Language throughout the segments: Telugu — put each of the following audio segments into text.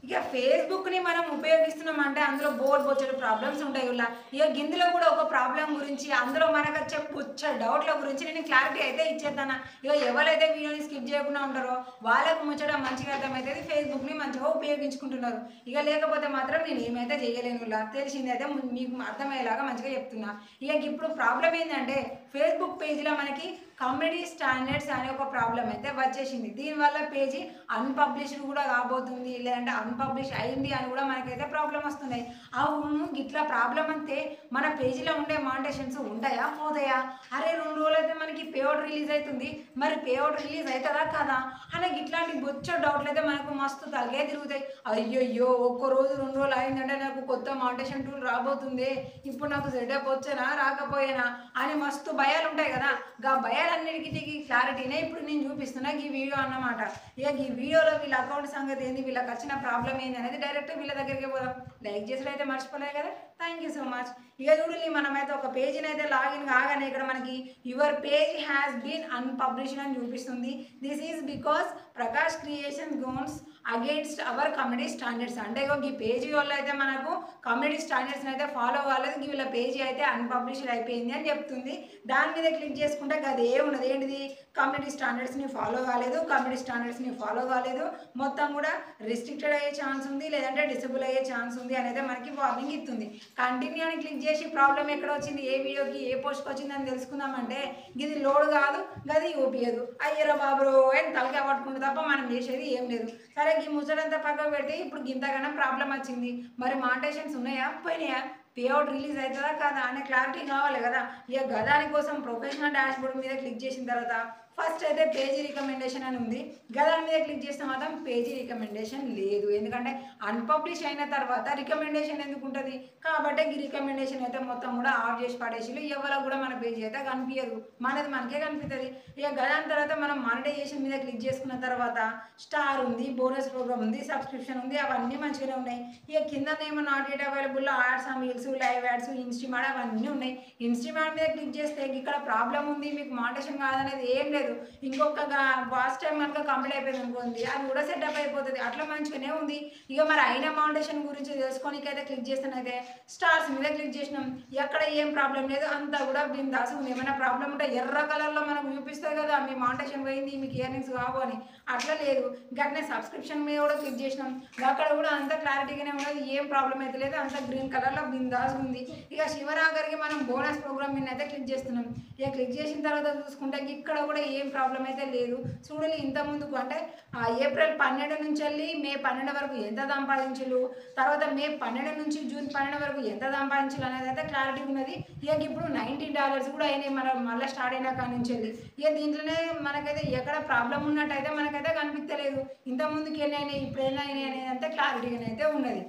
ఇక ఫేస్బుక్ని మనం ఉపయోగిస్తున్నామంటే అందులో బోచ్చడు ప్రాబ్లమ్స్ ఉంటాయి ఇలా. ఇక గిందులో కూడా ఒక ప్రాబ్లం గురించి అందులో మనకు వచ్చే డౌట్ల గురించి నేను క్లారిటీ అయితే ఇచ్చేస్తాను. ఇక ఎవరైతే వీడియోని స్కిప్ చేయకుండా ఉంటారో వాళ్ళకు ముచ్చట మంచిగా అర్థమవుతుంది, ఫేస్బుక్ని మంచిగా ఉపయోగించుకుంటున్నారు. ఇక లేకపోతే మాత్రం నేను ఏమైతే చేయలేను ఇలా, తెలిసిందైతే మీకు అర్థమయ్యేలాగా మంచిగా చెప్తున్నా. ఇక ఇప్పుడు ప్రాబ్లం ఏంటంటే ఫేస్బుక్ పేజీలో మనకి కమ్యూనిటీ స్టాండర్డ్స్ అనే ఒక ప్రాబ్లం అయితే వచ్చేసింది. దీనివల్ల పేజీ అన్పబ్లిష్డ్ కూడా కాబోతుంది, లేదంటే అన్పబ్లిష్ అయింది అని కూడా మనకైతే ప్రాబ్లం వస్తున్నాయి. అవును, ఇట్లా ప్రాబ్లం అంతే మన పేజీలో ఉండే మానిటైజేషన్స్ ఉంటాయా పోతాయా? అరే 2 రోజులు అయితే మనకి పేఅవుట్ రిలీజ్ అవుతుంది, మరి పేఅవుట్ రిలీజ్ అవుతుందా కదా అని ఇట్లాంటి బొచ్చ డౌట్లు అయితే మనకు మస్తు తలగే తిరుగుతాయి. అయ్యయ్యో ఒక్క రోజు 2 రోజులు అయిందంటే నాకు కొత్త మానిటైజేషన్ టూల్ రాబోతుంది, ఇప్పుడు నాకు సెటప్ వచ్చానా రాకపోయినా అని మస్తు భయాలు ఉంటాయి కదా. గా భయాలన్నిటికీ క్లారిటీనే ఇప్పుడు నేను చూపిస్తున్నా ఈ వీడియో అన్నమాట. ఇక ఈ వీడియోలో వీళ్ళ అకౌంట్ సంగతి ఏంది, వీళ్ళకి వచ్చిన ప్రాబ్లం ఏంది అనేది డైరెక్ట్ వీళ్ళ దగ్గరికి పోదాం. లైక్ చేసి అయితే మర్చిపోలేదు కదా, థ్యాంక్ యూ సో మచ్. ఇక చూడండి, మనమైతే ఒక పేజీని అయితే లాగిన్ కాగానే ఇక్కడ మనకి your page has been unpublished అని చూపిస్తుంది. This is because Prakash creation goes against our community standards. అంటే ఈ పేజీ వాళ్ళు అయితే మనకు కమ్యూనిటీ స్టాండర్డ్స్ని అయితే ఫాలో అవ్వలేదు, వీళ్ళ పేజీ అయితే అన్పబ్లిష్డ్ అయిపోయింది అని చెప్తుంది. దాని మీద క్లిక్ చేసుకుంటే అది ఏమున్నది, ఏంటిది, కమ్యూనిటీ స్టాండర్డ్స్ని ఫాలో కాలేదు, కమ్యూనిటీ స్టాండర్డ్స్ని ఫాలో కాలేదు, మొత్తం కూడా రిస్ట్రిక్టెడ్ అయ్యే ఛాన్స్ ఉంది, లేదంటే డిసేబుల్ అయ్యే ఛాన్స్ ఉంది అనేది మనకి వార్నింగ్ ఇస్తుంది. కంటిన్యూ అని క్లిక్ చేసి ప్రాబ్లం ఎక్కడ వచ్చింది, ఏ వీడియోకి ఏ పోస్ట్కి వచ్చింది అని తెలుసుకుందామంటే ఇది లోడ్ కాదు, గది ఓపియదు, అయ్యరా బాబు అని తలకాయ పట్టుకుంటే తప్ప మనం చేసేది ఏం లేదు. సరే ఈ ముచ్చటంతా పక్కకు పెడితే ఇప్పుడు ఇంతగానో ప్రాబ్లం వచ్చింది, మరి మానిటైజేషన్స్ ఉన్నాయా పోయినాయా, పేఅవుట్ రిలీజ్ అవుతుందా కాదా అనే క్లారిటీ కావాలి కదా. ఇక గదాని కోసం ప్రొఫెషనల్ డాష్బోర్డ్ మీద క్లిక్ చేసిన తర్వాత ఫస్ట్ అయితే పేజీ రికమెండేషన్ అని ఉంది, గదాని మీద క్లిక్ చేస్తే మాత్రం పేజీ రికమెండేషన్ లేదు. ఎందుకంటే అన్పబ్లిష్ అయిన తర్వాత రికమెండేషన్ ఎందుకు ఉంటుంది కాబట్టి ఈ రికమెండేషన్ అయితే మొత్తం కూడా ఆఫ్ చేసి పడేసి ఎవరికి కూడా మన పేజీ అయితే కనిపించదు, మనది మనకే కనిపిస్తుంది. ఇక గదాని తర్వాత మనం మానిటైజేషన్ మీద క్లిక్ చేసుకున్న తర్వాత స్టార్ ఉంది, బోనస్ ప్రోగ్రామ్ ఉంది, సబ్స్క్రిప్షన్ ఉంది, అవన్నీ మంచిగానే ఉన్నాయి. ఇక కింద ఏమో not at available ads on wheels, live ads, ఇన్స్టిమాట్ అవన్నీ ఉన్నాయి. ఇన్స్టిమాట్ మీద క్లిక్ చేస్తే ఇక్కడ ప్రాబ్లం ఉంది, మీకు మానిటైజేషన్ కాదనేది ఏం లేదు. ఇంకొక వాచ్ టైం కనుక కంప్లీట్ అయిపోయింది అనుకోండి, అది కూడా సెటప్ అయిపోతుంది, అట్లా మంచిగానే ఉంది. ఇక మరి అయిన మానిటైజేషన్ గురించి తెలుసుకోనికైతే క్లిక్ చేస్తానైతే స్టార్స్ మీద క్లిక్ చేసినాం, ఎక్కడ ఏం ప్రాబ్లం లేదు, అంతా కూడా బిందాస్ ఉంది. ఏమైనా ప్రాబ్లం ఉంటే ఎర్ర కలర్లో మనకు చూపిస్తుంది కదా మీ మానిటైజేషన్ పోయింది, మీకు ఇయర్నింగ్స్ కావు అని, అట్లా లేదు. గట్నే సబ్స్క్రిప్షన్ మీద కూడా క్లిక్ చేసినాం, అక్కడ కూడా అంత క్లారిటీగానే ఉన్నది, ఏం ప్రాబ్లం అయితే లేదు, అంత గ్రీన్ కలర్లో బిందాస్ ఉంది. ఇక శివరాగరికి మనం బోనస్ ప్రోగ్రామ్ మీద అయితే క్లిక్ చేస్తున్నాం. ఇక క్లిక్ చేసిన తర్వాత చూసుకుంటే ఇక్కడ కూడా ఏం ప్రాబ్లం అయితే లేదు. చూడాలి ఇంత ముందుకు అంటే ఏప్రిల్ 12 నుంచి వెళ్ళి మే 12 వరకు ఎంత సంపాదించలు, తర్వాత మే 12 నుంచి జూన్ 12 వరకు ఎంత సంపాదించాలి అనేది అయితే క్లారిటీ ఉన్నది. ఇక ఇప్పుడు $90 కూడా అయినాయి మనం మళ్ళీ స్టార్ట్ అయినా కాడి నుంచి వెళ్ళి. ఇక దీంట్లోనే మనకైతే ఎక్కడ ప్రాబ్లం ఉన్నట్టయితే మనకైతే కనిపించలేదు, ఇంత ముందుకు ఎన్ని అయినాయి ఇప్పుడు ఎన్ని అయినాయి అనేది అంతే క్లారిటీగానే అయితే ఉన్నది.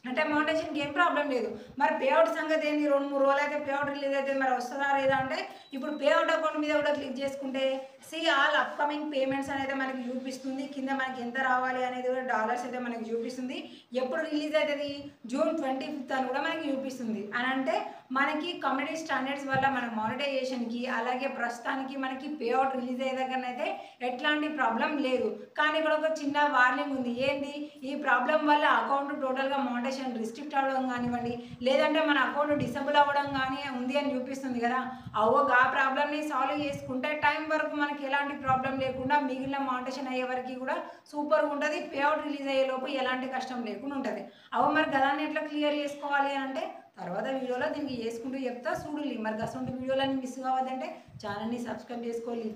అంటే మానిటైజేషన్కి ఏం ప్రాబ్లం లేదు. మరి పేఅవుట్ సంగతి ఏంది, 2-3 రోజులు అయితే పేఅవుట్ రిలీజ్ అయితే మరి వస్తుందా లేదా అంటే ఇప్పుడు పేఅవుట్ అకౌంట్ మీద కూడా క్లిక్ చేసుకుంటే సి ఆల్ అప్కమింగ్ పేమెంట్స్ అనేది మనకి చూపిస్తుంది, కింద మనకి ఎంత రావాలి అనేది కూడా డాలర్స్ అయితే మనకి చూపిస్తుంది. ఎప్పుడు రిలీజ్ అవుతుంది, జూన్ 25 అని కూడా మనకి చూపిస్తుంది. అని అంటే మనకి కమ్యూనిటీ స్టాండర్డ్స్ వల్ల మన మానిటైజేషన్కి అలాగే ప్రస్తుతానికి మనకి పేఅవుట్ రిలీజ్ అయ్యే దగ్గరనైతే ఎట్లాంటి ప్రాబ్లం లేదు. కానీ ఇక్కడ ఒక చిన్న వార్నింగ్ ఉంది, ఏంటి, ఈ ప్రాబ్లం వల్ల అకౌంట్ టోటల్గా మానిటైజేషన్ రిస్ట్రిక్ట్ అవ్వడం కానివ్వండి, లేదంటే మన అకౌంట్ డిసేబుల్ అవ్వడం కానీ ఉంది అని చూపిస్తుంది కదా. ఆ ప్రాబ్లమ్ని సాల్వ్ చేసుకుంటే టైం వరకు మనకి ఎలాంటి ప్రాబ్లం లేకుండా మిగిలిన మానిటైజేషన్ అయ్యే వరకు కూడా సూపర్గా ఉంటుంది, పేఅవుట్ రిలీజ్ అయ్యే లోపు ఎలాంటి కష్టం లేకుండా ఉంటుంది. మరి గదాన్ని ఎట్లా క్లియర్ చేసుకోవాలి అంటే తర్వాత వీడియోలో దీనికి చేసుకుంటూ చెప్తా చూడాలి. మరి గసంటి వీడియోలన్నీ మిస్ కావద్దంటే ఛానల్ని సబ్స్క్రైబ్ చేసుకోవాలి.